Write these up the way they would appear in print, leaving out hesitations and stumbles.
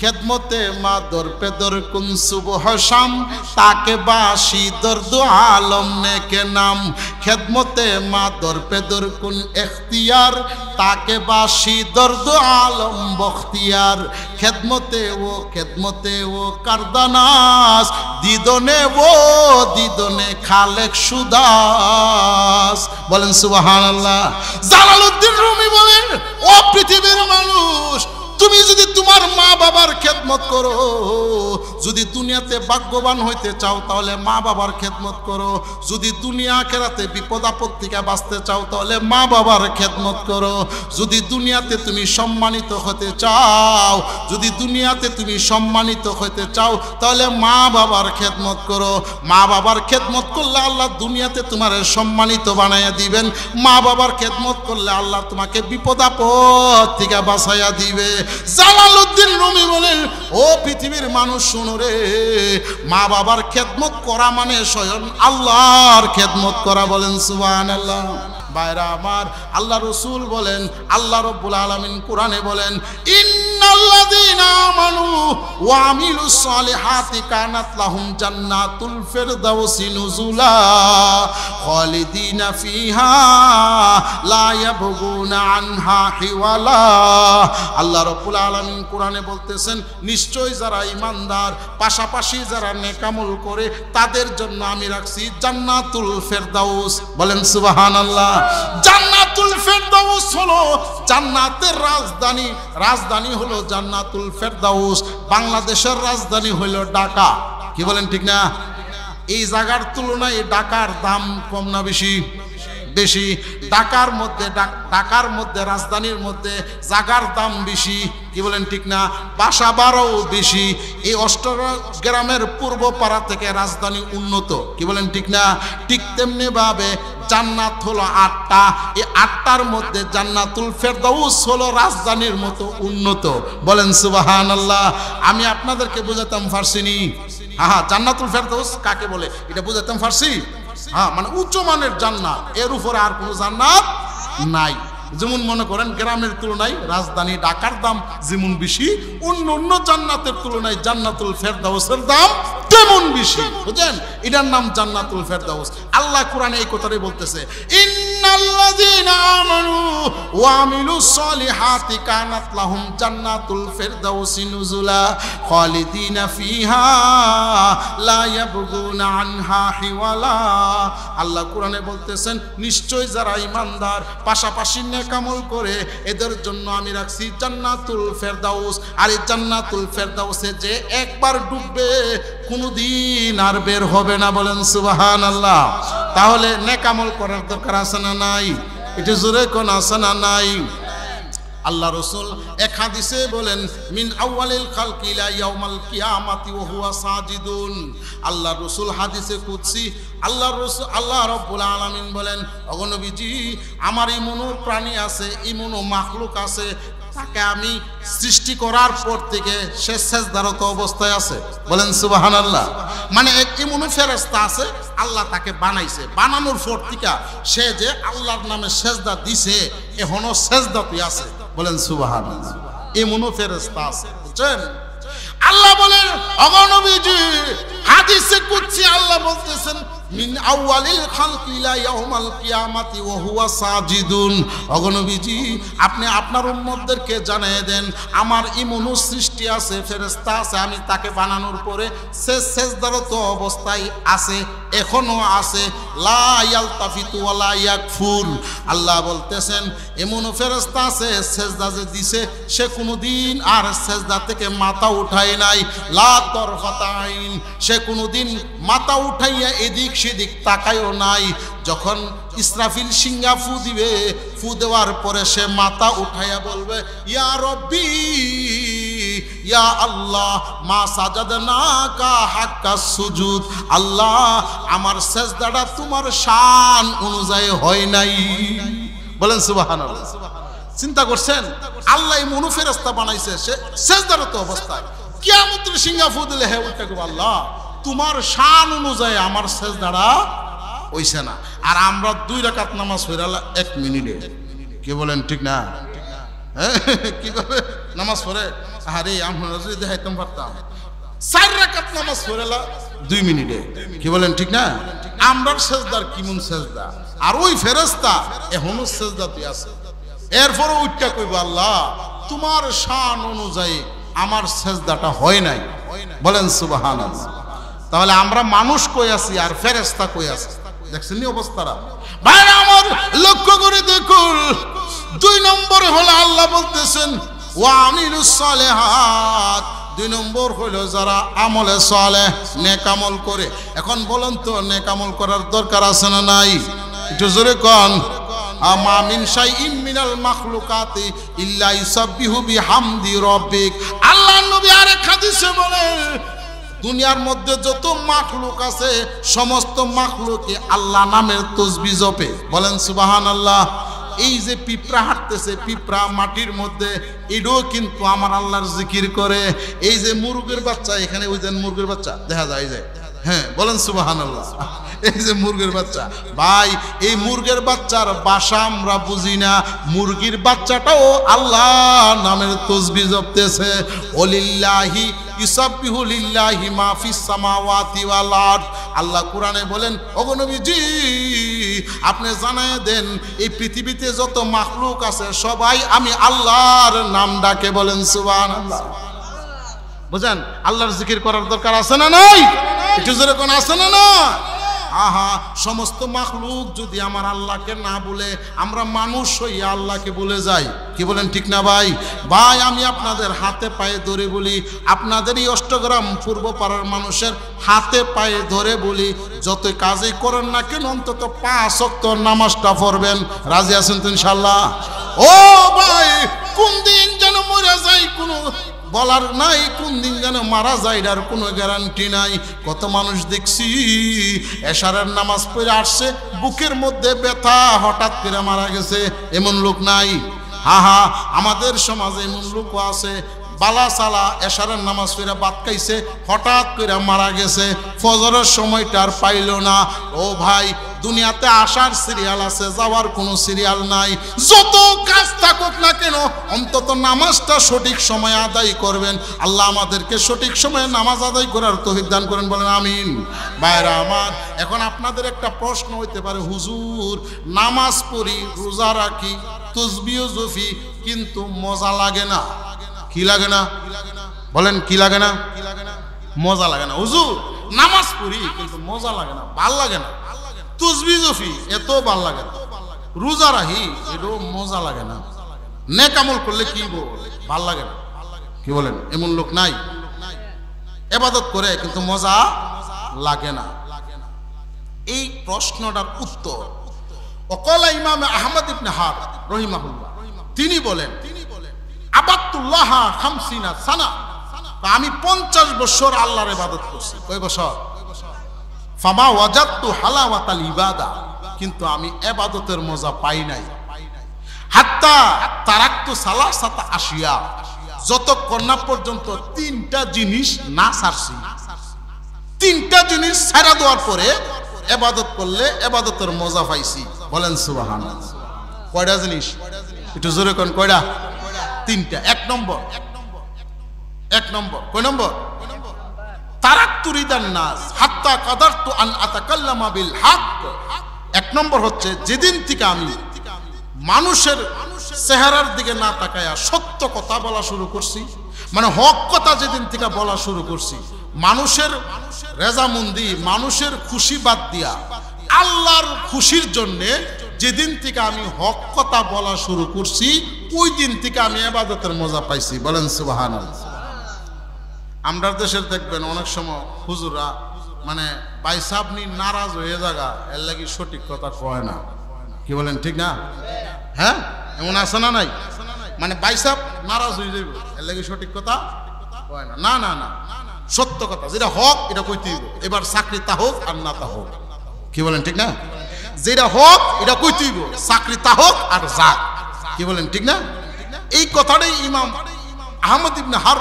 খেদমতে মা দর পে দর কুন সুবহ শাম তাকে বাসি দর্দ আলম নেকে নাম। খেদমতে মা দর পে দর কুন ইখতিয়ার তাকে বাসি দর্দ আলম বখতিয়ার। খেদমতে ও কারদানাস দিদনে খালেক সুদাস। বলেন সুবহানাল্লাহ। জালালউদ্দিন রুমি বলেন, ও পৃথিবীর মানুষ, তুমি যদি তোমার মা বাবার খেদমত করো, যদি দুনিয়াতে ভাগ্যবান হইতে চাও তাহলে মা বাবার খেদমত করো, যদি দুনিয়া আখিরাতে বিপদ আপদ থেকে বাঁচতে চাও তাহলে মা বাবার খেদমত করো, যদি দুনিয়াতে তুমি সম্মানিত হতে চাও, যদি দুনিয়াতে তুমি সম্মানিত হতে চাও তাহলে মা বাবার খেদমত করো। মা বাবার খেদমত করলে আল্লাহ দুনিয়াতে তোমার সম্মানিত বানাইয়া দিবেন, মা বাবার খেদমত করলে আল্লাহ তোমাকে বিপদ আপদ থেকে বাঁচাইয়া দিবে। জালালউদ্দিন রুমি বলেন, ও পৃথিবীর মানুষ শোনো রে, মা বাবার খেদমত করা মানে স্বয়ং আল্লাহর খেদমত করা। বলেন সুবহানাল্লাহ। ভাইরা আমার, আল্লাহ রাসূল বলেন, আল্লাহ রাব্বুল আলামিন কোরআনে বলেন, ইন্নাল্লাযীনা আমানু ওয়া আমিলুস সালিহাতি কানাত লাহুম জান্নাতুল ফিরদাউসি নুজুলা খালিদিনা ফিহা লা ইয়াবগুনা আনহা হিওয়ালা। আল্লাহ রাব্বুল আলামিন কোরআনে বলতেছেন, নিশ্চয় যারা ঈমানদার পাশাপাশি যারা নেক আমল করে তাদের জন্য আমি রাখছি জান্নাতুল ফিরদাউস। বলেন সুবহানাল্লাহ। জান্নাতুল ফিরদাউস হলো জান্নাতের রাজধানী, রাজধানী হলো জান্নাতুল ফিরদাউস। বাংলাদেশের রাজধানী হলো ঢাকা। কি বলেন ঠিক না? এই জায়গার তুলনায় ঢাকার দাম কম না বেশি? বেশি। ঢাকার মধ্যে রাজধানীর মধ্যে জায়গার দাম বেশি। কি বলেন ঠিক না? বাসা ভাড়াও বেশি। এই অষ্টগ্রামের পূর্ব পাড়া থেকে রাজধানী উন্নত। কি বলেন ঠিক না? ঠিক তেমনি ভাবে জান্নাত হলো 8টা, এই 8টার মধ্যে জান্নাতুল ফেরদাউস হলো রাজধানীর মতো উন্নত। বলেন সুবহানাল্লাহ। আমি আপনাদেরকে বোঝাতাম পারছিনি? হ্যাঁ, জান্নাতুল ফেরদাউস কাকে বলে এটা বোঝাতাম পারছি? হ্যাঁ, মানে উচ্চ মানের জান্নাত, এর উপরে আর কোনো জান্নাত নাই। যেমন মনে করেন গ্রামের তুলনায় রাজধানী ঢাকার দাম যেমন বেশি, অন্য জান্নাতের তুলনায় জান্নাতুল ফেরদাউসের দাম তেমন বেশি। বুঝেন? এটার নাম জান্নাতুল ফেরদাউস। আল্লাহ কোরআনে এই কথাটাই বলতেছে, ইন্নাল্লাযীনা আমানু ওয়া আমিলুস সালিহাতি কানাত লাহুম জান্নাতুল ফিরদাউসি নুজুলা খালিদিনা ফিহা লা ইয়াবগুনা আনহা হিওয়ালা। আল্লাহ কোরআনে বলতেছেন, নিশ্চয় যারা ঈমানদার পাশাপাশি নেক আমল করে এদের জন্য আমি রাখছি জান্নাতুল ফেরদাউস। আর এই জান্নাতুল ফেরদাউসে যে একবার ডুববে কোনদিন আর বের হবে না। বলেন সুবহানাল্লাহ। তাহলে নেক আমল করার দরকার আছে না নাই? এটা জোরে কোন আছে না নাই? আল্লাহ রাসূল এক হাদিসে বলেন, মিন আউয়ালিল খালকি ইলা ইয়াউমাল কিয়ামাতি ওয়া হুয়া সাজিদুন। আল্লাহ রাসূল হাদিসে কুদসি আল্লাহ রাব্বুল আলামিন বলেন, ওগো নবীজি, আমার ইমনো প্রাণী আছে, ইমনো মাখলুক আছে, তাকে আমি সৃষ্টি করার পর থেকে সে সেজদারত অবস্থায় আছে। বলেন সুবহানাল্লাহ। মানে এক ইমনো ফেরেশতা আছে, আল্লাহ তাকে বানাইছে, বানানোর পর থেকে সে যে আল্লাহর নামে সেজদা দিছে এখনো সেজদাতেই আছে। বলেন সুবহানাল্লাহ। ইমনো ফেরেশতা আছে। বুঝছেন? আল্লাহ বলেন, ওগো নবীজি, হাদিসে কুদসি আল্লাহ বলতেছেন, মিন আউয়ালিল খালকি ইলা ইয়াউমাল কিয়ামাতি ওয়া হুয়া সাজিদুন। ওগো নবীজি, আপনি আপনার উম্মতদেরকে জানিয়ে দেন, আমার ইমনো সৃষ্টি আছে, ফেরেশতা আছে, আমি তাকে বানানোর পরে সে সেজদারত অবস্থায় আছে, এখনো আছে। লা ইয়ালতাফিতু ওয়া লা ইয়াকফুর। আল্লাহ বলতেছেন, এমনও ফেরেশতা আছে সেজদা যে দিছে সে কোনোদিন আর সেজদা থেকে মাথা উঠায় নাই। লা তরফাতা আইন, সে কোনোদিন মাথা উঠাইয়া এদিক সেদিক তাকায়ও নাই। যখন ইসরাফিল সিংহা ফু দিবে, ফু দেওয়ার পরে সে মাথা উঠাইয়া বলবে, ইয়া রব্বি ইয়া আল্লাহ মা সাজাদনাকা হাক্কা সুজুদ। আল্লাহ, আমার সেজদাটা তোমার শান অনুযায়ী হয় নাই। বলেন সুবহানাল্লাহ। চিন্তা করছেন? আল্লাহ এমন ফেরেশতা বানাইছে সে সেজদারত অবস্থায়, কিয়ামতের সিংহা ফু দিলে হে উঠে গো, আল্লাহ তোমার শান অনুযায়ী আমার সেজদাটা হইছে না। আর আমরা 2 রাকাত নামাজ পড়ালা 1 মিনিটে। কি বলেন ঠিক না? কিভাবে নামাজ পড়ে? আরে আমরা যদি দেখাইতাম পারতাম 4 রাকাত নামাজ পড়েলা 2 মিনিটে, কি বলেন ঠিক না? আমরার সেজদার কিমন সেজদা, আর ওই ফেরেশতা এখনো সেজদাতে আছে, এরপর উঠটা কইব আল্লাহ তোমার শান অনুযায়ী আমার সেজদাটা হয় নাই, বলেন সুবহানাল্লাহ। তাহলে আমরা মানুষ কই আছি আর ফেরেশতা কই আছে, দেখছেন নি অবস্থাটা? ভাইরা আমার লক্ষ্য করে দেখুন, 2 নম্বরে হলো আল্লাহ বলতেছেন ওয়া আমিলুস সালিহাত, 2 নম্বর হলো যারা আমলে সালেহ নেক আমল করে। এখন বলেন তো নেক আমল করার দরকার আছে না নাই? একটু জোরে কোন। আমা মিন শাইইন মিনাল মাখলুকাতি ইল্লা ইউসাব্বিহু বিহামদি রাব্বিক। আল্লাহর নবী আরেক হাদিসে বলেন দুনিয়ার মধ্যে যত মাখলুক আছে সমস্ত মাখলুকই আল্লাহ নামের তাসবিহ জপে, বলেন সুবহানাল্লাহ। এই যে পিঁপড়া হাঁটতেছে, পিঁপড়া মাটির মধ্যে, এটাও কিন্তু আমার আল্লাহর জিকির করে। এই যে মুরগের বাচ্চা, এখানে ওই যে মুরগের বাচ্চা দেখা যায় যে, হ্যাঁ বলেন সুবহানাল্লাহ। এই যে মুরগের বাচ্চা, ভাই এই মুরগের বাচ্চার ভাষা আমরা বুঝি না, মুরগির বাচ্চাটাও আল্লাহ নামের তাসবিহ জপতেছে। ওলিল্লাহি ইউসাব্বিহু লিল্লাহি মা ফিস সামাওয়াতি ওয়াল আরদ। আল্লাহ কোরআনে বলেন ওগো নবীজি আপনি জানায় দেন এই পৃথিবীতে যত মাখলুক আছে সবাই আমি আল্লাহর নাম ডাকে, বলেন সুবহানাল্লাহ। বুঝেন আল্লাহর জিকির করার দরকার আছে না নাই? একটু জোরে কোন আছে না না? আহা, সমস্ত মাখলুক যদি আমার আল্লাহকে না বলে, আমরা মানুষ হইয়া আল্লাহকে বলে যাই, কি বলেন ঠিক না ভাই? ভাই আমি আপনাদের হাতে পায়ে ধরে বলি, আপনাদের এই অষ্টগ্রাম পূর্ব পাড়ার মানুষের হাতে পায়ে ধরে বলি, যত কাজই করেন না কেন অন্তত 5 ওয়াক্ত নামাজটা পড়বেন। রাজি আছেন তো ইনশাআল্লাহ? ও ভাই কোন দিন যেন মরে যায় কোনো বলার নাই, কোন দিন যেন মারা যায় এর কোনো গ্যারান্টি নাই। কত মানুষ দেখছি এশারের নামাজ পড়ে আসছে, বুকের মধ্যে ব্যথা, হঠাৎ করে মারা গেছে, এমন লোক নাই? হা হা, আমাদের সমাজে এমন লোকও আছে, বালা সালা এশারের নামাজ পড়ে ভাত খাইছে, হঠাৎ করে মারা গেছে, ফজরের সময়টা আর পাইল না। ও ভাই দুনিয়াতে আসার সিরিয়াল আছে, যাওয়ার কোনো সিরিয়াল নাই। যত কাজ থাকুক না কেন অন্তত নামাজটা সঠিক সময়ে আদায় করবেন। আল্লাহ আমাদেরকে সঠিক সময়ে নামাজ আদায় করার তৌফিক দান করেন, বলেন আমিন। ভাইরা আমার, এখন আপনাদের একটা প্রশ্ন হইতে পারে, হুজুর নামাজ পড়ি, রোজা রাখি, তাসবিহ জপি, কিন্তু মজা লাগে না। কি লাগে না? বলেন কি লাগে না? মজা লাগে না। হুজুর নামাজ পড়ি কিন্তু মজা লাগে না, ভাল লাগে না। তাসবিহ জপি এত ভাল লাগে না, রোজা রাখি এটাও মজা লাগে না, নেক আমল করলে কি ভাল লাগে না, কি বলেন? এমন লোক নাই? ইবাদত করে কিন্তু মজা লাগে না। এই প্রশ্নটার উত্তর ওয়াকালা ইমাম আহমদ ইবনে হার রাহিমাহুল্লাহ, তিনি বলেন আবাদতুল্লাহ 50 সানা, আমি 50 বছর আল্লাহর ইবাদত করছি। কয় বছর? ফামা ওয়াজাদতু হালাওয়াতাল ইবাদা, কিন্তু আমি ইবাদতের মজা পাই নাই। হাত্তা তারাকতু সালাসাতা আশিয়া, যতক্ষণ না পর্যন্ত 3টা জিনিস না ছাড়ছি। 3টা জিনিস ছাড়া দেওয়ার পরে ইবাদত করলে ইবাদতের মজা পাইছি, বলেন সুবহানাল্লাহ। কয়টা জিনিস? একটু জোরে কোন কয়টা? 3টা। 1 নম্বর, কয় নম্বর? তারাকতু রিদান নাস হাত্তা কাদারতু আন আতাকাল্লামা বিল হক। 1 নম্বর হচ্ছে যেদিন থেকে আমি মানুষের চেহারার দিকে না তাকায়া সত্য কথা বলা শুরু করছি, মানে হক কথা যেদিন থেকে বলা শুরু করছি, মানুষের রেজামন্দি, মানুষের খুশি বাদ দিয়া আল্লাহর খুশির জন্যে যেদিন থেকে আমি হক কথা বলা শুরু করছি, ওই দিন থেকে আমি ইবাদতের মজা পাইছি, বলেন সুবহানাল্লাহ। আমরা দেশের দেখবেন অনেক সময় হুজুররা মানে বাইসাব নি নারাজ হয়ে জায়গা, এর লাগি সঠিক কথা কয় না, কি বলেন ঠিক না? হ্যাঁ এমন আছে না নাই? মানে বাইসাব নারাজ হয়ে যাইব, এর লাগি সঠিক কথা কয় না। না না না, সত্য কথা যেটা হক এটা কইতে হইব। এবার চাকরি তা হোক আর না তা হোক, কি বলেন ঠিক না? যেটা হক এটা কইতে হইব, চাকরি তা হোক আর যাক, কি বলেন ঠিক না? এই কথাটাই ইমাম আহমদ ইবনে হার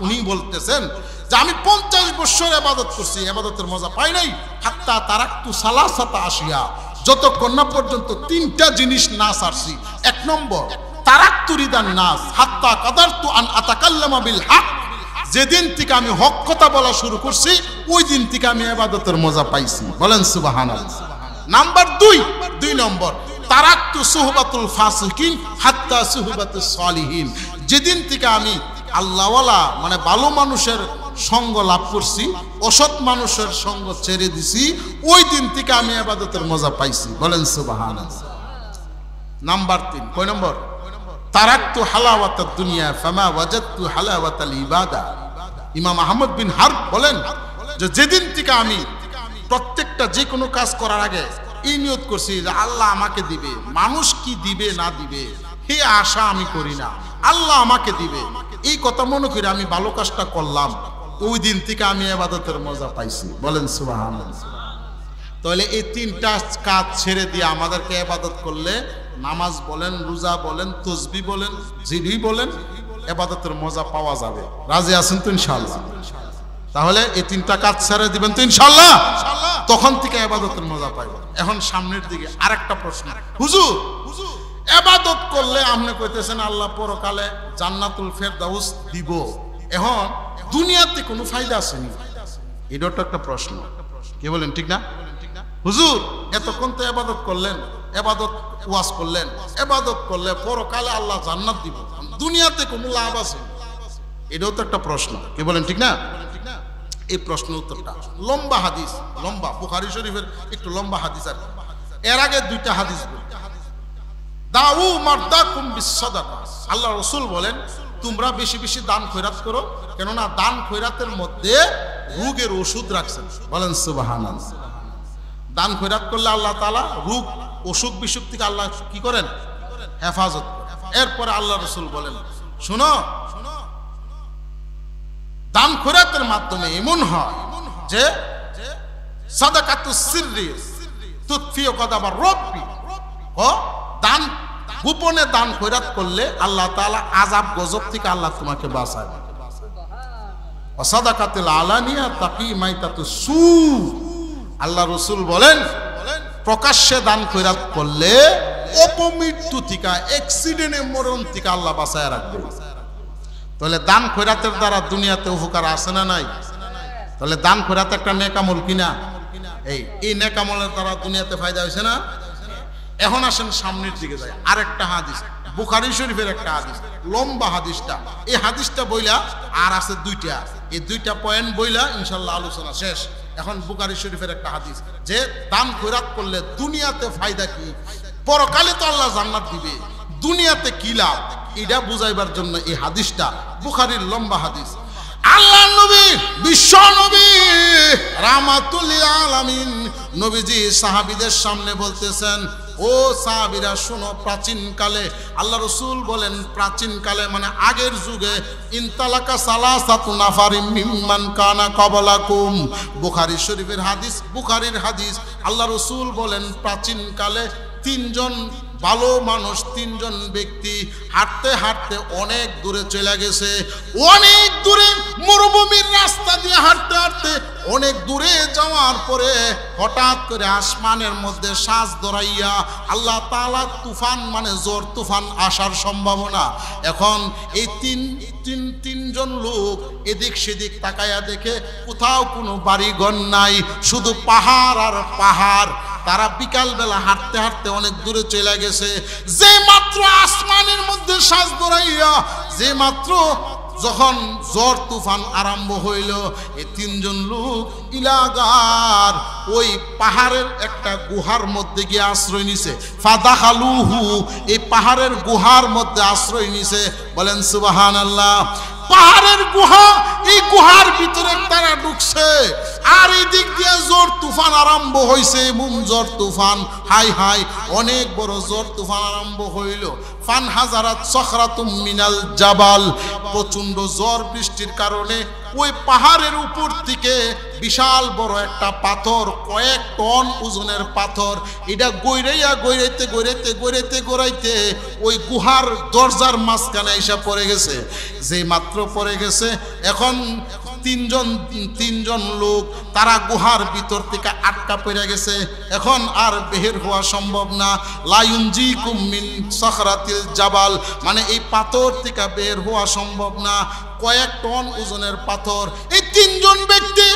উনি বলতেছেন যে আমি 50 বছর ইবাদত করছি, ইবাদতের মজা পাই নাই। হাত্তা তারাকতু সালাসাতা আশিয়া, যতক্ষণ না পর্যন্ত 3টা জিনিস না ছাড়ছি। 1 নম্বর তারাকতু রিদান নাস হাত্তা কাদারতু আন আতাকাল্লামা বিল হক, যেদিন থেকে আমি হক কথা বলা শুরু করছি ওই দিন থেকে আমি ইবাদতের মজা পাইছি। বলেন সুবহানাল্লাহ। নাম্বার 2 নম্বর, তারাকতু সুহবাতুল ফাসিকিন হাত্তা সুহবাতুস সালিহিন, যেদিন থেকে আমি আল্লাহওয়ালা মানে ভালো মানুষের সঙ্গ লাভ করছি, অসৎ মানুষের সঙ্গ ছেড়ে দিছি, ওই দিন থেকে আমি ইবাদতের মজা পাইছি। বলেন সুবহানাল্লাহ। নাম্বার 3, কয় নম্বর? তারাকতু হালাওয়াতাদ দুনিয়া ফামা ওয়াজাদতু হালাওয়াতাল ইবাদা। ইমাম আহমদ বিন হারব বলেন যে যেদিন থেকে আমি প্রত্যেকটা যে কোনো কাজ করার আগে এই নিয়ত করছি যে আল্লাহ আমাকে দিবে, মানুষ কি দিবে না দিবে হে আশা আমি করি না, আল্লাহ আমাকে দিবে, এই কথা মনে করে আমি ভালো কাজটা করলাম, ওই দিন থেকে আমি ইবাদতের মজা পাইছি। বলেন সুবহানাল্লাহ। তাহলে এই 3টা কাজ ছেড়ে দিয়ে আমাদেরকে ইবাদত করলে, নামাজ বলেন, রোজা বলেন, তাসবিহ বলেন, জিকির বলেন, ইবাদতের মজা পাওয়া যাবে। রাজি আছেন তো ইনশাআল্লাহ? তাহলে এই 3টা কাজ ছেড়ে দিবেন তো ইনশাআল্লাহ, তখন থেকে ইবাদতের মজা পাইবেন। এখন সামনের দিকে আরেকটা প্রশ্ন, হুজুর ইবাদত করলে আপনি কইতেছেন আল্লাহ পরকালে জান্নাতুল ফেরদাউস দিব, এখন দুনিয়াতে কোনো ফায়দা আছে নি? এটাও তো একটা প্রশ্ন। কে বলেন ঠিক না? হুজুর এতক্ষণ তো ইবাদত করলেন, ইবাদত ওয়াজ করলেন, ইবাদত করলে পরকালে আল্লাহ জান্নাত দিব, দুনিয়াতে কোনো লাভ আছে? এটাও তো একটা প্রশ্ন। কে বলেন ঠিক না? এই প্রশ্ন উত্তরটা লম্বা হাদিস, লম্বা বুখারী শরীফের একটু লম্বা হাদিস। আর এর আগে 2টা হাদিস বলি। দাউ মারদাকুম বিসসাদাকা, আল্লাহ রাসূল বলেন তোমরা বেশি বেশি দান খয়রাত করো, কেননা দান খয়রাতের মধ্যে রোগের ওষুধ রাখছেন। বলেন সুবহানাল্লাহ। দান খয়রাত করলে আল্লাহ তাআলা রোগ অসুখ বিসুখ থেকে আল্লাহ কি করেন? হেফাজত করেন। এরপরে আল্লাহ রাসূল বলেন শোনো, দান খয়রাতের মাধ্যমে এমন হয় যে সাদাকাতুস সিররি তুতফিউ গাদাবার রব্বি, ও দান গোপনে দান খয়রাত করলে আল্লাহ তাআলা আযাব গজব থেকে আল্লাহ তোমাকে বাঁচায়। ওয়া সাদাকাতুল আলানিয়া তাকি মাইতাতুস সু, আল্লাহ রাসূল বলেন প্রকাশ্যে দান খয়রাত করলে অপমৃত্যু থেকে, অ্যাক্সিডেন্টে মরণ থেকে আল্লাহ বাঁচায় রাখবে। তাহলে দান খয়রাতের দ্বারা দুনিয়াতে উপকার আছে না নাই? তাহলে দান খয়রাত একটা নেক আমল কিনা? এই নেক আমলের দ্বারা দুনিয়াতে ফায়দা হয়েছে না? এখন আসেন সামনের দিকে যাই। আরেকটা হাদিস বুখারী শরীফের একটা হাদিস, লম্বা হাদিসটা। এই হাদিসটা বইলা আর আছে 2টা, এই 2টা পয়েন্ট বইলা ইনশাআল্লাহ আলোচনা শেষ। এখন বুখারী শরীফের একটা হাদিস যে দান খয়রাত করলে দুনিয়াতে ফায়দা কি, পরকালে তো আল্লাহ জান্নাত দিবে, দুনিয়াতে কি লাভ, এটা বুঝাইবার জন্য এই হাদিসটা, বুখারীর লম্বা হাদিস। আল্লাহ নবী, বিশ্ব নবী রাহমাতুল লিল আলামিন নবীজি সাহাবীদের সামনে বলতেছেন, ও সাহাবীরা শোনো, প্রাচীন কালে আল্লাহ রাসূল বলেন, প্রাচীন কালে মানে আগের যুগে, ইনতালাকা সালাসাতু নাফারিম মিম্মান কানা ক্বাবলাকুম, বুখারী শরীফের হাদিস, বুখারীর হাদিস। আল্লাহ রাসূল বলেন প্রাচীন কালে 3জন ভালো মানুষ, 3জন ব্যক্তি হাঁটতে হাঁটতে অনেক দূরে চলে গেছে, অনেক দূরে মরুভূমির রাস্তা দিয়ে হাঁটতে হাঁটতে অনেক দূরে যাওয়ার পরে হঠাৎ করে আসমানের মধ্যে শ্বাস ধরাইয়া আল্লাহ তাআলা তুফান মানে জোর তুফান আসার সম্ভাবনা। এখন এই তিনজন লোক এদিক সেদিক তাকাইয়া দেখে কোথাও কোনো বাড়িঘর নাই, শুধু পাহাড় আর পাহাড়। তারা বিকাল বেলা হাঁটতে হাঁটতে অনেক দূরে চলে গেছে, যে মাত্র আসমানের মধ্যে শ্বাস ধরাইয়া, যে মাত্র যখন ঝড় তুফান আরম্ভ হইল, এই 3জন লোক ইলাগার ওই পাহাড়ের একটা গুহার মধ্যে গিয়ে আশ্রয় নিছে। ফাদাখালুহু, এই পাহাড়ের গুহার মধ্যে আশ্রয় নিছে। বলেন সুবহানাল্লাহ। পাহাড়ের গুহা, এই গুহার ভিতরে তারা ঢুকছে, আর এই দিক দিয়ে ঝড় তুফান আরম্ভ হইছে, এমন ঝড় তুফান, হাই হাই অনেক বড় ঝড় তুফান আরম্ভ হইল। ফানহাজারাত সখরাতুম মিনাল জাবাল, প্রচন্ড ঝড় বৃষ্টির কারণে ওই পাহাড়ের উপর থেকে বিশাল বড় একটা পাথর, কয়েক টন ওজনের পাথর, এটা গড়াইতে ওই গুহার দরজার মাঝখানে এসে পড়ে গেছে। যে মাত্র পড়ে গেছে, এখন তিনজন লোক তারা গুহার ভিতর থেকে আটকা পড়ে গেছে, এখন আর বের হওয়া সম্ভব না। লায়ুনজিকুম মিন সাখরাতিল জাবাল, মানে এই পাথর থেকে বের হওয়া সম্ভব না, কয়েক টন ওজনের পাথর। এই তিনজন ব্যক্তি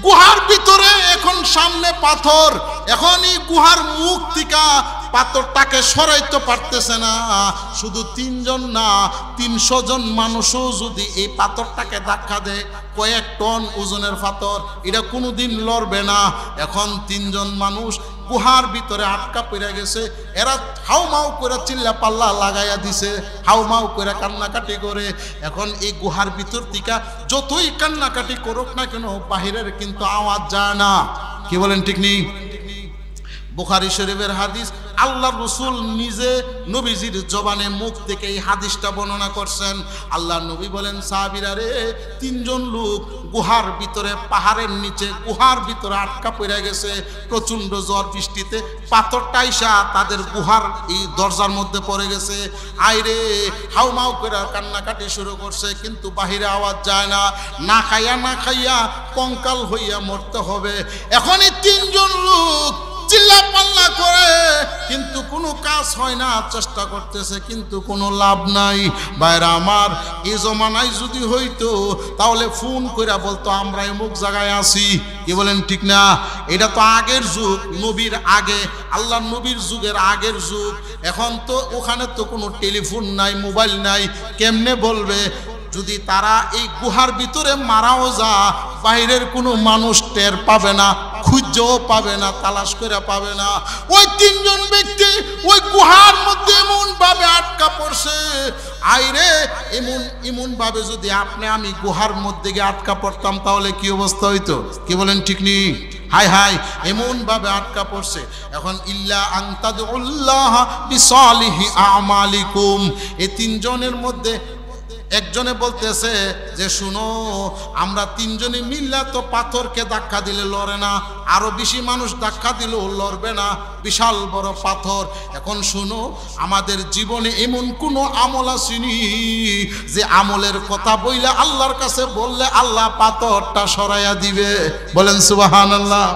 গুহার ভিতরে, এখন সামনে পাথর, এখন এই গুহার মুখ থেকে পাথরটাকে সরাইতে পারতেছে না। শুধু তিনজন না, 300 জন মানুষও যদি এই পাথরটাকে ধাক্কা দেয়, কয়েক টন ওজনের পাথর, এটা কোনোদিন লড়বে না। এখন তিনজন মানুষ গুহার ভিতরে আটকা পড়ে গেছে, এরা হাউমাউ করে চিল্লা পাল্লা লাগাইয়া দিছে, হাউমাউ করে কান্নাকাটি করে। এখন এই গুহার ভিতর থেকে যতই কান্নাকাটি করুক না কেন, বাহিরের কিন্তু আওয়াজ যায় না। কি বলেন ঠিক নেই? বুখারী শরীফের হাদিস, আল্লাহর রাসূল নিজে নবীজির জবানে মুখ থেকে এই হাদিসটা বর্ণনা করছেন। আল্লাহর নবী বলেন, সাহাবীরা রে, তিনজন লোক গুহার ভিতরে, পাহাড়ের নিচে গুহার ভিতরে আটকা পড়ে গেছে। প্রচন্ড ঝড় বৃষ্টিতে পাথরটা আইসা তাদের গুহার এই দরজার মধ্যে পড়ে গেছে। আইরে হাউমাউ করে কান্নাকাটি শুরু করছে, কিন্তু বাহিরে আওয়াজ যায় না। না খাইয়া কঙ্কাল হইয়া মরতে হবে। এখন এই তিনজন লোক চিল্লা পাল্লা করে, কিন্তু কোনো কাজ হয় না, চেষ্টা করতেছে কিন্তু কোনো লাভ নাই। বাইরা আমার, এই জমানায় যদি হইতো তাহলে ফোন করে বলতো আমরা অমুক জায়গায় আছি। কি বলেন ঠিক না? এটা তো আগের যুগ, নবীর আগে, আল্লাহ নবীর যুগের আগের যুগ। এখন তো ওখানে তো কোনো টেলিফোন নাই, মোবাইল নাই, কেমনে বলবে? যদি তারা এই গুহার ভিতরে মারাও যা, বাইরের কোনো মানুষ টের পাবে না, খুঁজেও পাবে না, তালাশ করে পাবে না। ওই তিনজন ব্যক্তি ওই গুহার মধ্যে এমন ভাবে আটকা পড়ছে। আইরে, এমন ভাবে যদি আমি গুহার মধ্যে গিয়ে আটকা পড়তাম, তাহলে কি অবস্থা হইতো? কি বলেন ঠিক নেই? হাই হাই, এমন ভাবে আটকা পড়ছে। এখন ইল্লা আনতাদুল্লাহ বিসালিহি আমালিকুম, এই তিনজনের মধ্যে একজনে বলতেছে যে শুনো, আমরা তিনজনে মিল্লা তো পাথরকে ধাক্কা দিলে লড়ে না, আরো বেশি মানুষ ধাক্কা দিলেও লড়বে না, বিশাল বড় পাথর। এখন শুনো, আমাদের জীবনে এমন কোনো আমল আসেনি যে আমলের কথা বইলে আল্লাহর কাছে বললে আল্লাহ পাথরটা সরাইয়া দিবে। বলেন সুবহানাল্লাহ।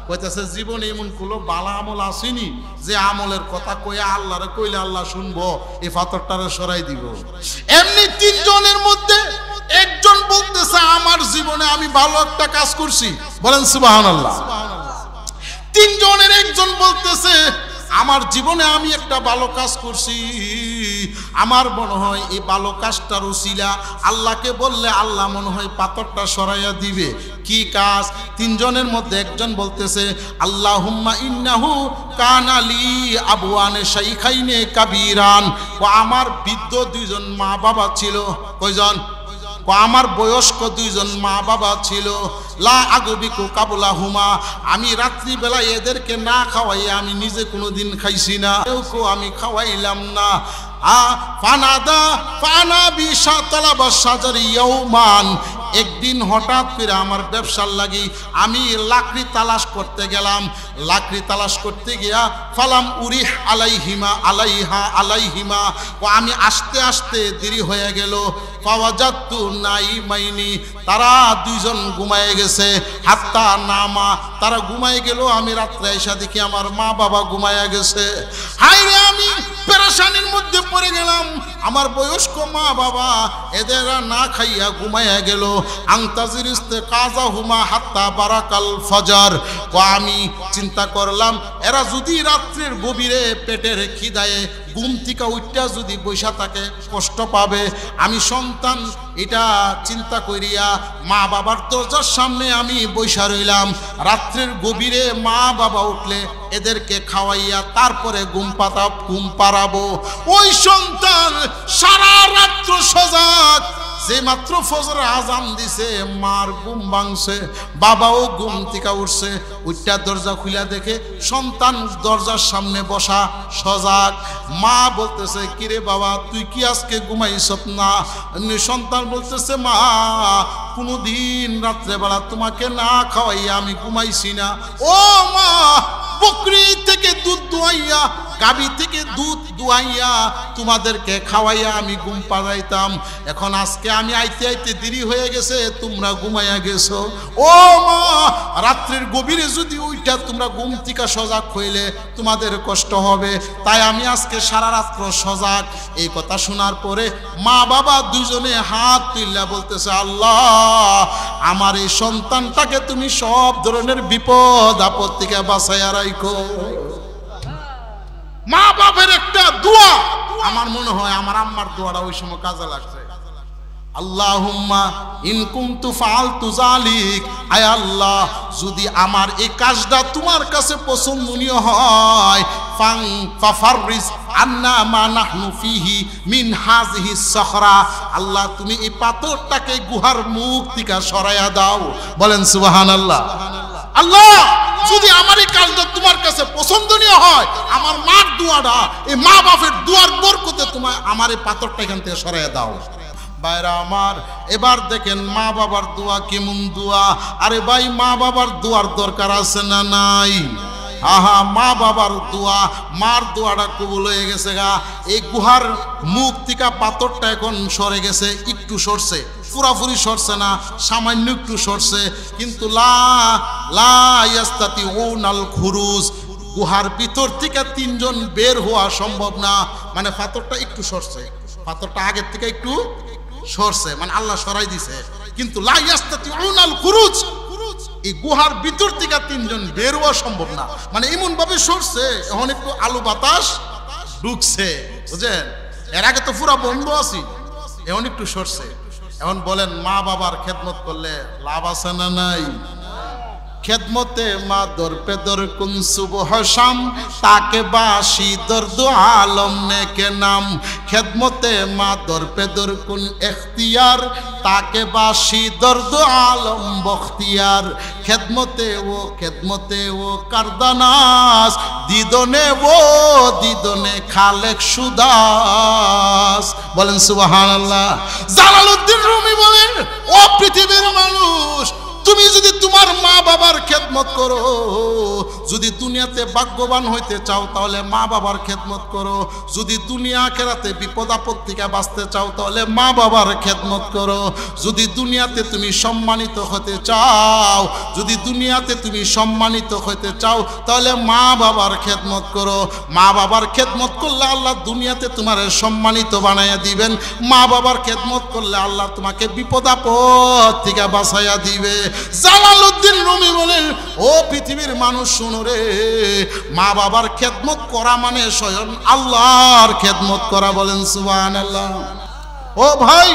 কইতেছে জীবনে এমন কোনো বালা আমল আসেনি যে আমলের কথা কইয়া আল্লাহরে কইলে আল্লাহ শুনবো, এই পাথরটারে সরাই দিব। এমনি তিনজনের মধ্যে একজন বলতেছে আমার জীবনে আমি ভালো একটা কাজ করছি। বলেন সুবহানাল্লাহ। তিনজনের একজন বলতেছে আমার জীবনে আমি একটা ভালো কাজ করছি, আমার মনে হয় এই ভালো কাজটার উসিলা আল্লাহকে বললে আল্লাহ মনে হয় পাথরটা সরাইয়া দিবে। কি কাজ? তিনজনের মধ্যে একজন বলতেছে আল্লাহুম্মা ইন্নাহু কানা লি আবওয়ানে শাইখাইনে কাবীরান, ও আমার বৃদ্ধ দুইজন মা বাবা ছিল। কয়জন? আমার বয়স্ক দুইজন মা বাবা ছিল। লা আগবিকু কাবলাহুমা, আমি রাত্রিবেলায় এদেরকে না খাওয়াই আমি নিজে কোনোদিন খাইছি না, কেউ আমি খাওয়াইলাম না। একদিন হঠাৎ করে আমার ব্যবসার লাগি আমি লাকড়ি তালাশ করতে গেলাম। লাকড়ি তালাশ করতে গিয়া ফালাম উরিহ আলাইহিমা, ও আমি আস্তে আস্তে দেরি হয়ে গেল। ফাওয়াজাতু নাইমাইনি, তারা দুইজন ঘুমায় গেছে। হাত্তা নামা, তারা ঘুমায় গেল, আমি রাত্রে এসে দেখি আমার মা বাবা ঘুমায়া গেছে। হায়রে, আমি পেরেশানির মধ্যে পড়ে গেলাম। আমার বয়স্ক মা বাবা এদের না খাইয়া ঘুমাইয়া গেল। আংতাজির ইস্তেকাযাহুমা হাত্তা বারাকাল ফজর, ও আমি চিন্তা করলাম এরা যদি রাত্রির গভীরে পেটের খিদায়ে ঘুম থেকে উঠটা যদি বৈশা থাকে কষ্ট পাবে। আমি সন্তান এটা চিন্তা করিয়া মা বাবার দরজার সামনে আমি বৈশা রইলাম। রাত্রির গভীরে মা বাবা উঠলে এদেরকে খাওয়াইয়া তারপরে ঘুম পাড়াবো। ওই সন্তান সারা রাত্র সজাগ। যে মাত্র ফজর আজান দিছে মার ঘুম ভাঙছে, বাবাও ঘুম থেকে উঠছে। উঠটা দরজা খুলে দেখে সন্তান দরজার সামনে বসা সজাগ। মা বলতেছে কিরে বাবা তুই কি আজকে ঘুমাইছ না? সন্তান বলতেছে মা কোনোদিন রাত্রেবেলা তোমাকে না খাওয়াইয়া আমি ঘুমাইছি না। ও মা বকরি থেকে দুধ দুয়াইয়া, গাভী থেকে দুধ দুয়াইয়া তোমাদেরকে খাওয়াইয়া আমি ঘুম পাড়াইতাম। এখন আজকে আমি আইতে আইতে দেরি হয়ে গেছে, তোমরা ঘুমাইয়া গেছো। ও মা, রাত্রির গভীরে যদি ওইটা তোমরা ঘুম থেকে সজাগ হইলে তোমাদের কষ্ট হবে, তাই আমি আজকে সারা রাত্র সজাগ। এই কথা শোনার পরে মা বাবা দুজনে হাত তুললা বলতেছে, আল্লাহ আমার এই সন্তানটাকে তুমি সব ধরনের বিপদ আপদ থেকে বাঁচাইয়া রাখো। মা বাবার একটা দোয়া, আমার মনে হয় আমার আম্মার দোয়াটা ওই সময় কাজে লাগছে। আল্লাহুম্মা ইন কুনতু ফাআলতু যালিক, আয় আল্লাহ যদি আমার এই কাজটা তোমার কাছে পছন্দনীয় হয়, ফাফাররিজ আন্না মা নাহনু ফিহি মিন হাযিহি সখরা, আল্লাহ তুমি এই পাথরটাকে গুহার মুখ থেকে সরাইয়া দাও। বলেন সুবহানাল্লাহ। আল্লাহ যদি আমার এই কাজটা তোমার কাছে পছন্দনীয় হয়, আমার মার দোয়াটা, এই মা বাপের দোয়ার বরকতে তোমার আমার এই পাথরটা এখান থেকে সরাইয়া দাও। ভাইরা আমার, এবার দেখেন মা বাবার দোয়া কেমন দোয়া। আরে ভাই, মা বাবার দোয়ার দরকার আছে না নাই? আহা, মা বাবার দোয়া, মার দোয়াটা কবুল হয়ে গেছে গা। এই গুহার মুখ থেকে পাথরটা এখন সরে গেছে, একটু সরছে, পুরাপুরি সরছে না, সামান্য একটু সরছে, কিন্তু লা ইয়াস্তাতিউনাল খুরুজ, গুহার ভিতর থেকে তিনজন বের হওয়া সম্ভব না। মানে পাথরটা একটু সরছে, পাথরটা আগের থেকে একটু সরছে, মানে আল্লাহ সরাই দিছে, কিন্তু লা ইয়াস্তাতিউনাল খুরুজ, এই গুহার ভিতর থেকে তিনজন বের হওয়া সম্ভব না। মানে এমন ভাবে সরছে, এখন একটু আলু বাতাস ঢুকছে, বুঝছেন? এর আগে তো পুরা বন্ধ আছি, এখন একটু সরছে। এখন বলেন, মা বাবার খেদমত করলে লাভ আছে না নাই? খেদমতে মা দর পেদর কুন সুবহ শাম, তাকে বাসি দর্দ আলম নেকে নাম। খেদমতে মা দর পেদর কুন এখতিয়ার, তাকে বাসি দর্দ আলম বখতিয়ার। খেদমতে ও কারদানাস, দিদনে খালেক সুদাস। বলেন সুবহানাল্লাহ। জালালউদ্দিন রুমি বলেন, ও পৃথিবীর মানুষ, তুমি যদি তোমার মা বাবার খেদমত করো, যদি দুনিয়াতে ভাগ্যবান হইতে চাও তাহলে মা বাবার খেদমত করো, যদি দুনিয়া আখিরাতে বিপদ আপদ থেকে বাঁচতে চাও তাহলে মা বাবার খেদমত করো, যদি দুনিয়াতে তুমি সম্মানিত হতে চাও, যদি দুনিয়াতে তুমি সম্মানিত হতে চাও তাহলে মা বাবার খেদমত করো। মা বাবার খেদমত করলে আল্লাহ দুনিয়াতে তোমার সম্মানিত বানাইয়া দিবেন, মা বাবার খেদমত করলে আল্লাহ তোমাকে বিপদ আপদ থেকে বাঁচাইয়া দিবে। জালালউদ্দিন রুমি বলেন, ও পৃথিবীর মানুষ শুনো রে, মা বাবার খেদমত করা মানে স্বয়ং আল্লাহর খেদমত করা। বলেন সুবহানাল্লাহ। ও ভাই,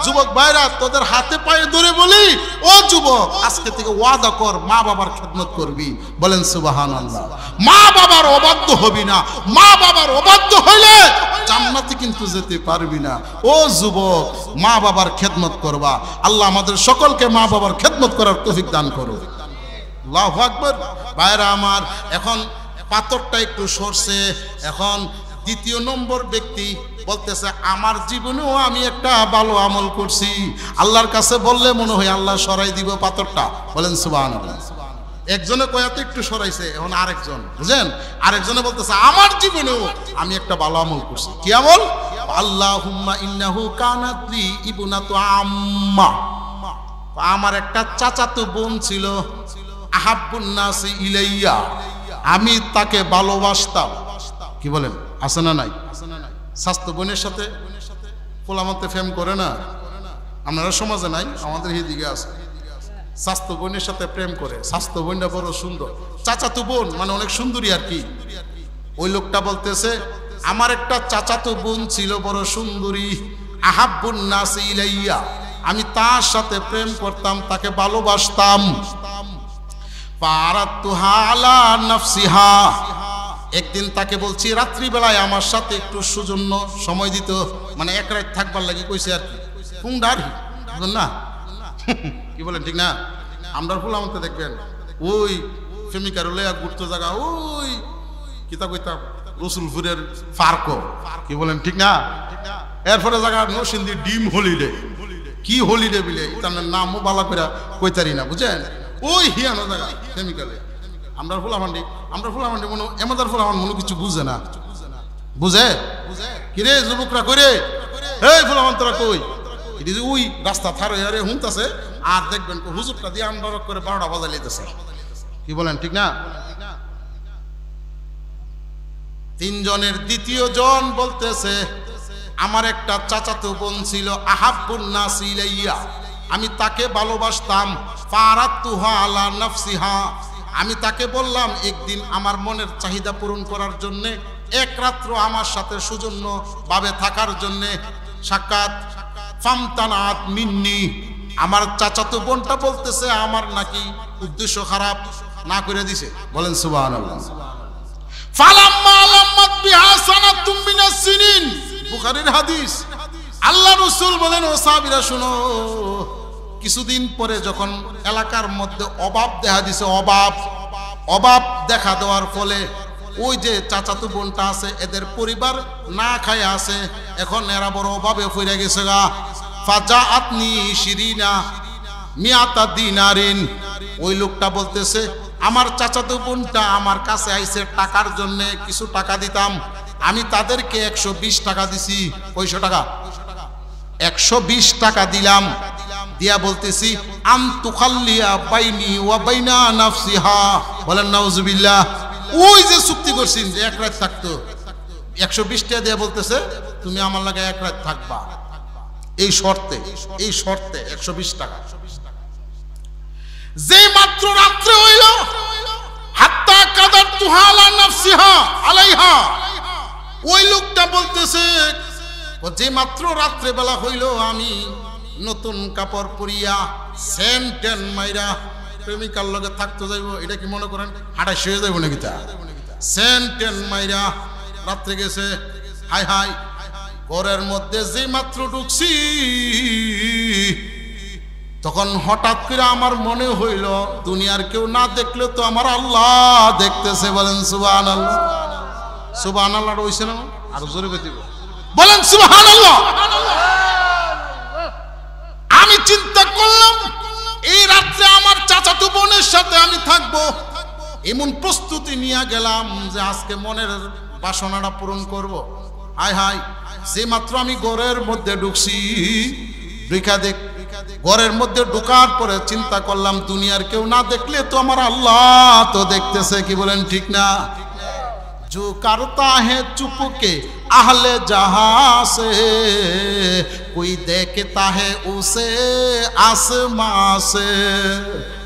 যুবক ভাইরা, তোদের হাতে পায়ে ধরে বলি, ও যুবক, আজকে থেকে ওয়াদা কর মা বাবার খেদমত করবি। বলেন সুবহানাল্লাহ। মা বাবার অবাধ্য হবি না, মা বাবার অবাধ্য হইলে জান্নাতে কিন্তু যেতে পারবি না। ও যুবক, মা বাবার খেদমত করবা। আল্লাহ আমাদের সকলকে মা বাবার খেদমত করার তৌফিক দান করো। আল্লাহু আকবার। ভাইরা আমার, এখন পাথরটা একটু সরছে। এখন দ্বিতীয় নম্বর ব্যক্তি বলতেছে, আমার জীবনেও আমি একটা ভালো আমল করছি, আল্লাহর কাছে বললে মনে হয় আল্লাহ সরাই দিব পাথরটা। বলেন সুবহানাল্লাহ। একজনে কয়াতে একটু সরাইছে, এখন আরেকজন, বুঝেন, আরেকজনে বলতেছে, আমার জীবনেও আমি একটা ভালো আমল করছি। কি আমল? আল্লাহুম্মা ইন্নাহু কানাত লি ইবনাতু আম্মা, আমার একটা চাচাতো বোন ছিল, আহাব্বুন নাসি ইলাইয়া, আমি তাকে ভালোবাসতাম। কি বলেন, আছে না নাই? স্বাস্থ্য বোনের সাথে পোলামাতে ফেম করে না, আপনারা সমাজে নাই, আমাদের এদিকে আছে। স্বাস্থ্য বোনের সাথে প্রেম করে, স্বাস্থ্য বোনটা বড় সুন্দর, চাচাতো বোন মানে অনেক সুন্দরী আর কি। ওই লোকটা বলতেছে, আমার একটা চাচাতো বোন ছিল বড় সুন্দরী, আহাব্বুন নাসি ইলাইয়া, আমি তার সাথে প্রেম করতাম, তাকে ভালোবাসতাম। ফারাতুহা আলা নাফসিহা, একদিন তাকে বলছি রাত্রিবেলায় আমার সাথে একটু সৌজন্য সময় দিত, মানে এক রাত থাকবার লাগি কইছে আর কি। কুংডারি না, কি বলেন, ঠিক না? আমরা ফুল আমাকে দেখবেন ওই প্রেমিকার লইয়া ঘুরতে জায়গা, ওই কিতা কইতাম রসুলপুরের পার্কও, কি বলেন, ঠিক না? এরপরে জায়গা নরসিংদী ডিম হলিডে, কি হলিডে বিলে, তার নামও বালা করে কইতারি না, বুঝেন? ওই হিয়ানো জায়গা প্রেমিকালে। আমরা ফুলামান্ডি মনে এমাদার ফুলামান মনে কিছু বুঝে না, বুঝে কিরে যুবকরা কইরে এই ফুলামান তোরা কই, এটি যে ওই রাস্তা থার হয়ে হুমতাছে আর দেখবেন হুজুরটা দিয়ে আন্ডারক করে 12টা বাজা লিতেছে। কি বলেন ঠিক না? তিনজনের দ্বিতীয় জন বলতেছে আমার একটা চাচাতো বোন ছিল, আহাব্বুন নাস ইলাইয়া, আমি তাকে ভালোবাসতাম, ফারাতুহা আলা নাফসিহা, আমি তাকে বললাম একদিন আমার মনের চাহিদা পূরণ করার জন্য এক রাত্র আমার সাথে সৌজন্য ভাবে থাকার জন্য সাক্ষাৎ, ফামতানাত মিন্নি, আমার চাচাতো বোনটা বলতেছে আমার নাকি উদ্দেশ্য খারাপ, না করে দিছে। বলেন সুবহানাল্লাহ। ফালাম্মা লাম্মাত বিহা সানাতুম মিনাস সিনিন, বুখারীর হাদিস। আল্লাহ রাসূল বলেন ও সাহাবীরা শুনো, কিছুদিন পরে যখন এলাকার মধ্যে অভাব দেখা দিছে, অভাব দেখা দেওয়ার ফলে ওই যে চাচাতো বোনটা আছে এদের পরিবার না খায় আছে, এখন এরা বড় অভাবে পড়ে গেছে গা। ফাজাআতনি শিরিনা মিয়াতা দিনারিন, ওই লোকটা বলতেছে আমার চাচাতো বোনটা আমার কাছে আইছে টাকার জন্য, কিছু টাকা দিতাম, আমি তাদেরকে 120 টাকা দিছি। কয়শো টাকা? 120 টাকা দিলাম, দিয়া বলতেছি আন তুখাল্লিয়া বাইনি ওয়া বাইনা নাফসিহা। বলেন নাউজুবিল্লাহ। ওই যে চুক্তি করছেন যে এক রাত থাকতো, 120 টাকা দিয়া বলতেছে তুমি আমার লাগে এক রাত থাকবা, এই শর্তে 120 টাকা। যে মাত্র রাত্রে হইল, হাত্তা কাদারতুহা আলা নাফসিহা আলাইহা, ওই লোকটা বলতেছে যে মাত্র রাত্রে বেলা হইল আমি নতুন কাপড় পরিয়া সেন্টেন মাইরা প্রেমিকার লগে থাকতে যাইব, এটা কি মনে করেন হাঁটা শুয়ে যাইব নাকি? তা সেন্টেন মাইরা রাত্রে গেছে। হাই হাই, ঘরের মধ্যে যে মাত্র ঢুকছি তখন হঠাৎ করে আমার মনে হইল দুনিয়ার কেউ না দেখলে তো আমার আল্লাহ দেখতেছে। বলেন সুবহানাল্লাহ। সুবহানাল্লাহ হইছে না? আর জোরে কইতে বলেন সুবহানাল্লাহ। আমি চিন্তা করলাম এই রাত্রে আমার চাচাতো বোনের সাথে আমি থাকবো, এমন প্রস্তুতি নিয়ে গেলাম যে আজকে মনের বাসনাটা পূরণ করব। হাই হাই, যে মাত্র আমি ঘরের মধ্যে ঢুকছি, ঘরের মধ্যে ঢোকার পরে চিন্তা করলাম দুনিয়ার কেউ না দেখলে তো আমার আল্লাহ তো দেখতেছে। কি বলেন ঠিক না? जो करता है चुपके आहले जहां से, कोई देखता है उसे आसमां से।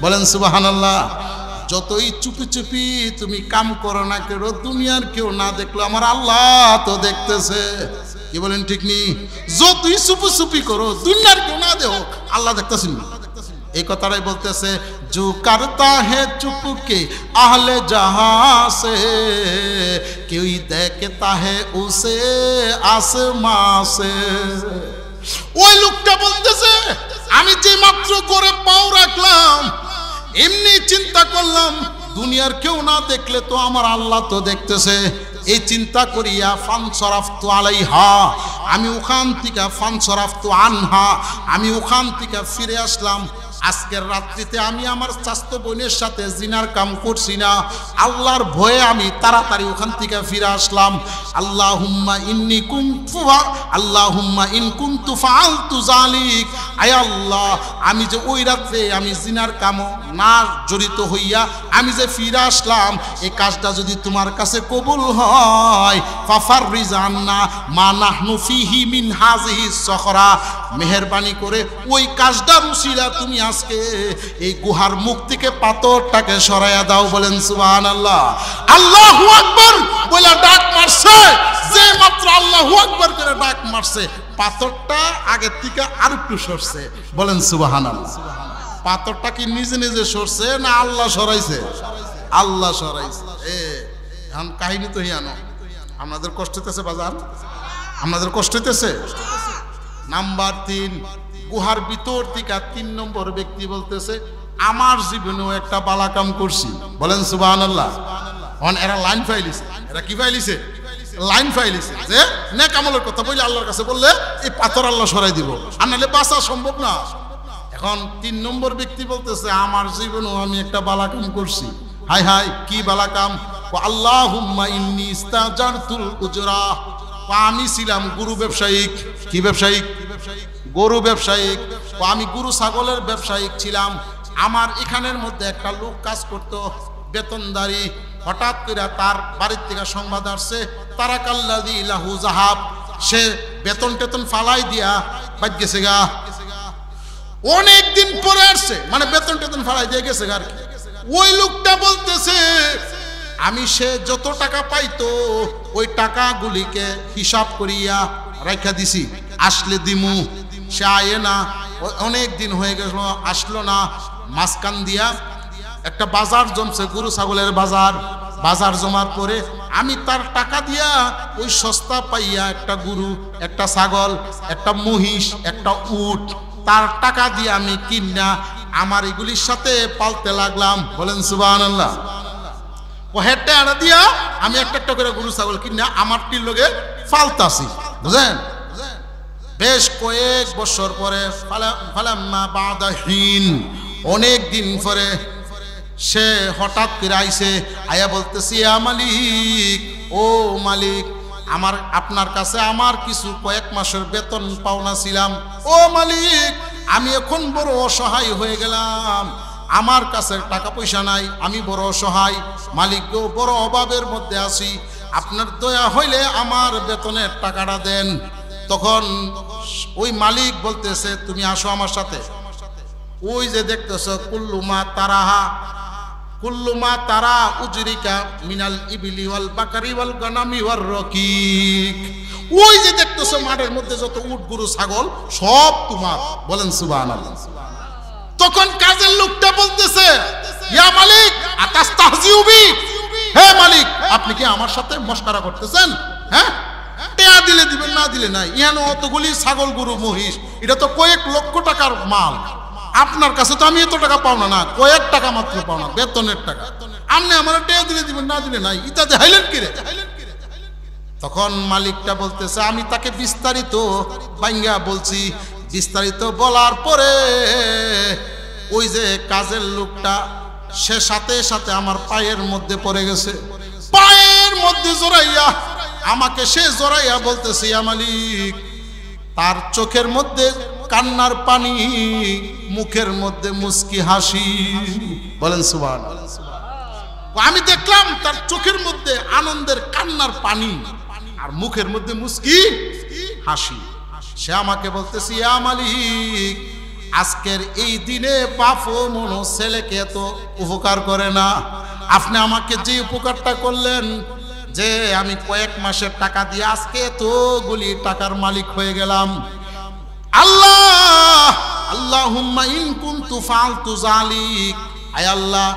বলেন সুবহানাল্লাহ। যতই চুপি চুপি তুমি কাম করো না কেন, দুনিয়ার কেউ না দেখলো আমার আল্লাহ তো দেখতেছে। কি বলেন ঠিক নি? যতই চুপি চুপি করো, দুনিয়ার কেউ না দেখো, আল্লাহ দেখতেছেন। এই কথাটাই বলতেছে जो करता है चुपके आहले जहां से, कोई देखता है उसे आसमां से। ওই লোকটা বলতেছে আমি যে মাত্র করে পাও রাখলাম, এমনি চিন্তা করলাম দুনিয়ার কেউ না দেখলে তো আমার আল্লাহ তো দেখতেছে। এই চিন্তা করিয়া ফানসরাফতু আলাইহা, আমি ওখান থেকে ফানসরাফতু আনহা, আমি ওখান থেকে ফিরে আসলাম। আজকের রাত্রিতে আমি আমার চাচাতো বোনের সাথে জিনার কাম করছি না, আল্লাহর ভয়ে আমি তাড়াতাড়ি ওখান থেকে ফিরে আসলাম। আল্লাহুম্মা ইন কুনতু ফাআলতু যালিক, আয় আল্লাহ আমি যে ওই রাত্রে আমি জিনার কাম না জড়িত হইয়া আমি যে ফিরে আসলাম, এই কাজটা যদি তোমার কাছে কবুল হয়, ফাফাররিজ আন্না মা নাহনু ফিহি মিন হাযিহি সখরা, মেহেরবানি করে ওই কাজটার উসিলা তুমি আজকে এই গুহার মুখ থেকে পাথরটাকে সরাইয়া দাও। বলেন সুবহানাল্লাহ। আল্লাহু আকবার বলে ডাক মারছে, যে মাত্র আল্লাহু আকবার করে ডাক মারছে, পাথরটা আগের থেকে আরেকটু সরছে। বলেন সুবহানাল্লাহ। পাথরটা কি নিজে নিজে সরছে না আল্লাহ সরাইছে? আল্লাহ সরাইছে। এখন কাহিনী তো হিয়ানো। আপনাদের কষ্ট হইতেছে বাজান? আপনাদের কষ্ট হইতেছে? নাম্বার 3, গুহার ভিতর থেকে 3 নম্বর ব্যক্তি বলতেছে আমার জীবনেও একটা বালা কাম করছি। বলেন সুবহানাল্লাহ। এখন এরা লাইন ফাইলিছে, এরা কি ফাইলিছে? লাইন ফাইলিছে যে নেক আমলের কথা বলে আল্লাহর কাছে বললে এই পাথর আল্লাহ সরাই দিব, আর নাহলে বাঁচা সম্ভব না। এখন 3 নম্বর ব্যক্তি বলতেছে আমার জীবনেও আমি একটা বালা কাম করছি, হাই হাই কি বালা কাম। আল্লাহুম্মা ইন্নী ইস্তাজারতুল উজরা। আমি ছিলাম গরু ব্যবসায়িক। কি ব্যবসায়িক? গরু ব্যবসায়িক। আমি গরু ছাগলের ব্যবসায়িক ছিলাম। আমার এখানের মধ্যে একটা লোক কাজ করতো, বেতনদারি। হঠাৎ করে তার বাড়ির থেকে সংবাদ আসছে তারাকাল্লাযী লাহু যাহাব, সে বেতন টেতন ফালাই দিয়া বাদ গেছে গা। অনেক দিন পরে আসছে, মানে বেতন টেতন ফালাই দিয়ে গেছে গা। ওই লোকটা বলতেছে আমি সে যত টাকা পাইতো ওই টাকাগুলিকে হিসাব করিয়া রাখা দিছি, আসলে দিমু। সে আয়ে না, অনেক দিন হয়ে গেল আসলো না। মাঝখান দিয়া একটা বাজার জমছে, গরু ছাগলের বাজার। বাজার জমার পরে আমি তার টাকা দিয়া ওই সস্তা পাইয়া একটা গরু, একটা ছাগল, একটা মহিষ, একটা উট তার টাকা দিয়ে আমি কিনা আমার এগুলির সাথে পালতে লাগলাম। বলেন সুবহানাল্লাহ। ও হেঁটে আনা দিয়া আমি একটা একটা করে গরু ছাগল কিনা আমার টির লগে ফালতাছি, বুঝলেন? বেশ কয়েক বছর পরে ফালাম্মা বাদাহীন, অনেক দিন পরে সে হঠাৎ করে আইছে, আয়া বলতেছি ইয়া মালিক, ও মালিক, আমার আপনার কাছে আমার কিছু কয়েক মাসের বেতন পাওনা ছিলাম। ও মালিক, আমি এখন বড় অসহায় হয়ে গেলাম, আমার কাছে টাকা পয়সা নাই, আমি বড় অসহায়। মালিক গো, বড় অভাবের মধ্যে আছি, আপনার দয়া হইলে আমার বেতনের টাকাটা দেন। তখন ওই মালিক বলতেছে তুমি আসো আমার সাথে। ওই যে দেখতেছ কুল্লুমা তারাহা, কুল্লুমা তারা উজরিকা মিনাল ইবিলি ওয়াল বাকারি ওয়াল গানামি ওয়ার রকিক, ওই যে দেখতেছ মাঠের মধ্যে যত উট গরু ছাগল সব তোমার। বলেন সুবহানাল্লাহ। তখন কাজের লোকটা বলতেছে ইয়া মালিক আতাস্তাহজিউ বি, হে মালিক আপনি কি আমার সাথে মশকরা করতেছেন? হ্যাঁ, টেয়া দিলে দিবেন, না দিলে নাই। ইহানো অতগুলি ছাগল গরু মহিষ, এটা তো কয়েক লক্ষ টাকার মাল। আপনার কাছে তো আমি এত টাকা পাও না, কয়েক টাকা মাত্র পাও না, বেতনের টাকা। আপনি আমার টেয়া দিলে দিবেন, না দিলে নাই, ইটা দেখাইলেন কি রে? তখন মালিকটা বলতেছে আমি তাকে বিস্তারিত বাইঙ্গা বলছি। বিস্তারিত বলার পরে ওই যে কাজের লোকটা সে সাথে সাথে আমার পায়ের মধ্যে পড়ে গেছে, পায়ের মধ্যে জড়াইয়া আমাকে সে জড়াইয়া বলতেছে ইয়া মালিক। তার চোখের মধ্যে কান্নার পানি, মুখের মধ্যে মুস্কি হাসি। বলেন সুবহানাল্লাহ। আমি দেখলাম তার চোখের মধ্যে আনন্দের কান্নার পানি আর মুখের মধ্যে মুস্কি হাসি। সে আমাকে বলতেছে ইয়া মালিক, আজকের এই দিনে বাপ ও মনো ছেলেকে এত উপকার করে না। আপনি আমাকে যে উপকারটা করলেন, যে আমি কয়েক মাসের টাকা দিয়ে আজকে এতগুলি টাকার মালিক হয়ে গেলাম। আল্লাহ, আল্লাহুম্মা ইন কুনতু ফাআলতু যালিক, আয় আল্লাহ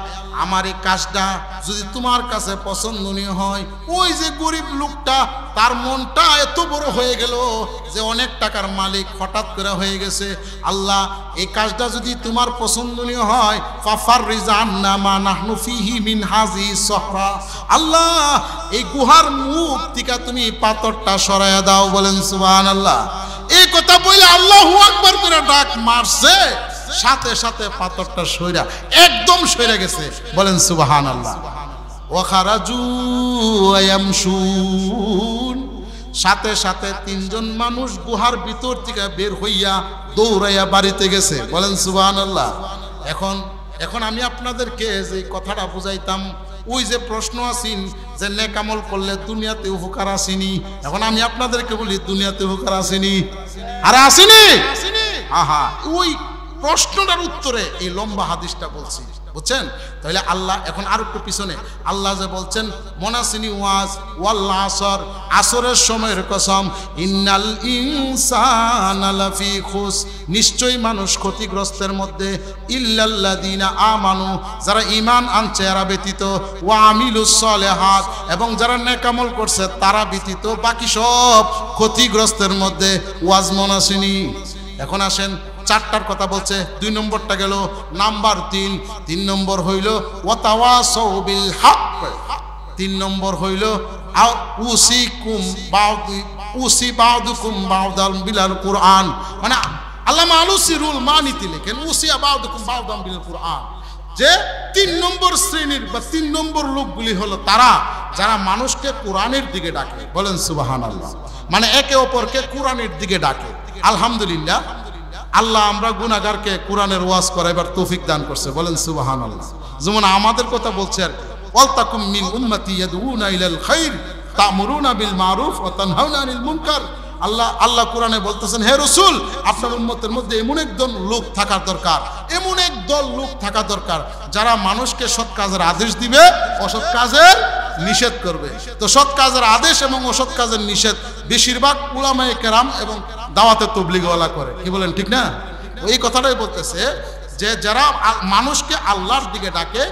আমার এই কাজটা যদি তোমার কাছে পছন্দনীয় হয়। ওই যে গরিব লোকটা তার মনটা এত বড় হয়ে গেল যে অনেক টাকার মালিক হঠাৎ করে হয়ে গেছে। আল্লাহ এই কাজটা যদি তোমার পছন্দনীয় হয়, ফাফাররিজ আন্না মা নাহনু ফিহি মিন হাযি সহরা, আল্লাহ এই গুহার মুখ থেকে তুমি পাথরটা সরাইয়া দাও। বলেন সুবহানাল্লাহ। এই কথা বলে আল্লাহু আকবার করে ডাক মারছে, সাথে সাথে পাথরটা সইরা একদম সইরা গেছে। বলেন সুবহানাল্লাহ। ওয়া খারাজু ইয়ামশুন, সাথে সাথে তিনজন মানুষ গুহার ভিতর থেকে বের হইয়া দৌড়াইয়া বাড়িতে গেছে। বলেন সুবহানাল্লাহ। এখন আমি আপনাদেরকে যে কথাটা বুঝাইতাম, ওই যে প্রশ্ন আসিন যে নেক আমল করলে দুনিয়াতে উপকার আসেনি, এখন আমি আপনাদেরকে বলি দুনিয়াতে উপকার আসেনি। আরে আসেনি? আহা, ওই প্রশ্নটার উত্তরে এই লম্বা হাদিসটা বলছি, বুঝছেন? তাহলে আল্লাহ এখন আর একটু পিছনে আল্লাহ যে বলছেন মনাসিনি ওয়াজ ওয়াল আসর, আসরের সময়ের কসম, ইন্নাল ইনসানা লাফি খুস, নিশ্চয়ই মানুষ ক্ষতিগ্রস্তের মধ্যে, ইল্লাল্লাযিনা আমানু, যারা ঈমান আনছে এরা ব্যতীত, ওয়া আমিলুস সালিহাত, এবং যারা নেক আমল করছে তারা ব্যতীত বাকি সব ক্ষতিগ্রস্তের মধ্যে। ওয়াজ মনাসিনি। এখন আসেন চারটার কথা বলছে, 2 নম্বরটা গেল। নাম্বার 3 নম্বর হইল ওয়াতাওয়াসাউ বিল হক। 3 নম্বর হইল উসিকুম উসি বাউদুকুম বাউদাল বিল কুরআন, মানে আল্লামা আলুসি রুল মানিতে লেখেন উসিয়া বাউদুকুম বাউদাল বিল কুরআন। যে 3 নম্বর শ্রেণীর বা 3 নম্বর লোকগুলি হলো তারা যারা মানুষকে কোরআনের দিকে ডাকে। বলেন সুবহানাল্লাহ। মানে একে অপরকে কোরআনের দিকে ডাকে। আলহামদুলিল্লাহ, আল্লাহ আমরা গুনাহগারকে কোরআনের ওয়াজ করাইবার তৌফিক দান করছে। বলেন সুবহানাল্লাহ। যেমন আমাদের কথা বলছে আর কি, ওয়ালতাকুম মিন উম্মতি ইয়াদউনা ইলাল খাইর তা'মুরুনা বিল মারুফ ওয়া তানহাউনা আনিল মুনকার। আল্লাহ কোরআনে বলতেছেন, হে রাসূল, আপনার উম্মতের মধ্যে এমন একদল লোক থাকা দরকার, এমন একদল লোক থাকা দরকার যারা মানুষকে সৎ কাজের আদেশ দিবে, অসৎ কাজের নিষেধ করবে। তো সৎ কাজের আদেশ এবং অসৎ কাজের নিষেধ বেশিরভাগ উলামায়ে কেরাম এবং দাওয়াতে তাবলীগওয়ালা করে। কি বলেন, ঠিক না? এই কথাটাই বলতেছে যে যারা মানুষকে আল্লাহর দিকে ডাকে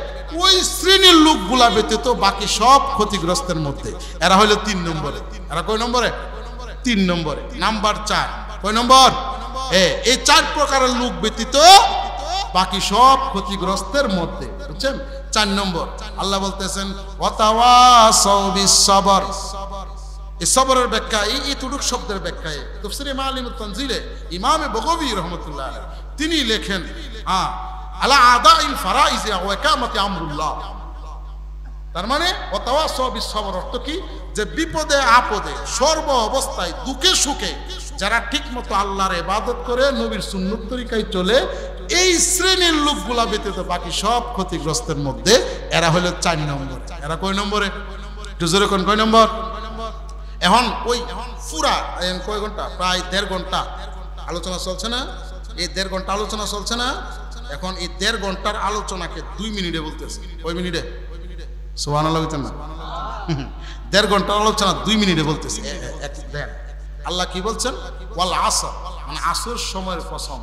ওই শ্রেণীর লোকগুলা ব্যতীত বাকি সব ক্ষতিগ্রস্তের মধ্যে। এরা হলো 3 নম্বরে। এরা কয় নম্বরে? 3 নম্বরে। নাম্বার 4 কয় নম্বর? এই 4 প্রকারের লোক ব্যতীত বাকি সব ক্ষতিগ্রস্তের মধ্যে। বুঝছেন? 4 নম্বর আল্লাহ বলতেছেন ওয়াতাওয়াসাউ বিস-সবর। এই সবরের ব্যাখ্যা, এই তুরুক শব্দের ব্যাখ্যায় তাফসীরে মাআলিমুত তানজিলে ইমাম বগবী রাহমাতুল্লাহ আলাইহি তিনি লেখেন, আলা আদাইল ফারাইজ ওয়া ইকামাতি আমরুল্লাহ। তার মানে ওয়াতাওয়াসাউ বিস-সবর অর্থ কি? যে বিপদে আপদে সর্ব অবস্থায় দুঃখে সুখে যারা ঠিকমতো আল্লাহর ইবাদত করে, নবীর সুন্নত তরিকায় চলে, এই শ্রেণীর লোকগুলা ব্যতীত বাকি সব ক্ষতিগ্রস্তের মধ্যে এরা হলো 4 নম্বর। এরা কয় নম্বরে? একটু জোরে কোন কয় নম্বর? এখন ওই পুরা কয় ঘন্টা, প্রায় 1.5 ঘন্টা আলোচনা চলছে না? এই 1.5 ঘন্টা আলোচনা চলছে না? এখন এই 1.5 ঘন্টার আলোচনাকে 2 মিনিটে বলতেছে। কয় মিনিটে? সুবহানাল্লাহ বলতেন না? 1.5 ঘন্টার আলোচনা 2 মিনিটে বলতেছে। আল্লাহ কি বলছেন? ওয়াল আসর, মানে আসর সময়ের কসম।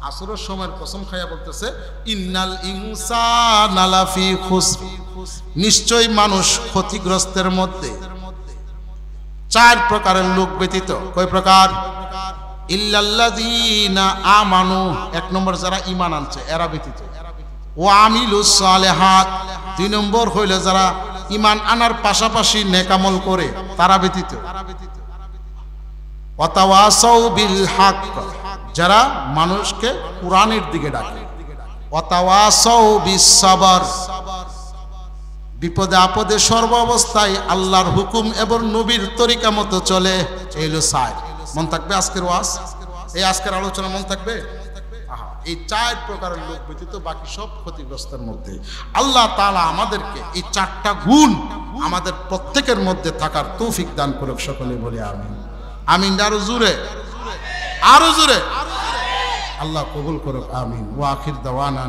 আসরের সময়ের কসম খাইয়া বলতেছে, ইন্নাল ইনসানা লাফি খুসর, নিশ্চয় মানুষ ক্ষতিগ্রস্তের মধ্যে। 4 প্রকারের লোক ব্যতীত। কয় প্রকার? ইল্লাল্লাযীনা আমানু, 1 নম্বর যারা ঈমান আনছে এরা ব্যতীত। ওয়া আমিলুস সালিহাত, 2 নম্বর হইল যারা ঈমান আনার পাশাপাশি নেক আমল করে তারা ব্যতীত। ওয়াতাওয়াসাউ বিল হক, যারা মানুষকে কোরআনের দিকে ডাকে। ওয়াতাওয়াসাউ বিস-সবর, বিপদে আপদে সর্ব অবস্থায় আল্লাহর হুকুম এবং নবীর তরিকা মতো চলে। এই হলো 4। মন থাকবে আজকের ওয়াজ, এই আজকের আলোচনা মন থাকবে? এই 4 প্রকারের লোক ব্যতীত বাকি সব ক্ষতিগ্রস্তের মধ্যে। আল্লাহ তাআলা আমাদেরকে এই 4টা গুণ আমাদের প্রত্যেকের মধ্যে থাকার তৌফিক দান করুক। সকলে বলি আমিন। আমিন। আরো জোরে, আরো জোরে। আল্লাহ কবুল করুক। আমিন। ওয়া আখির দাওয়ানা।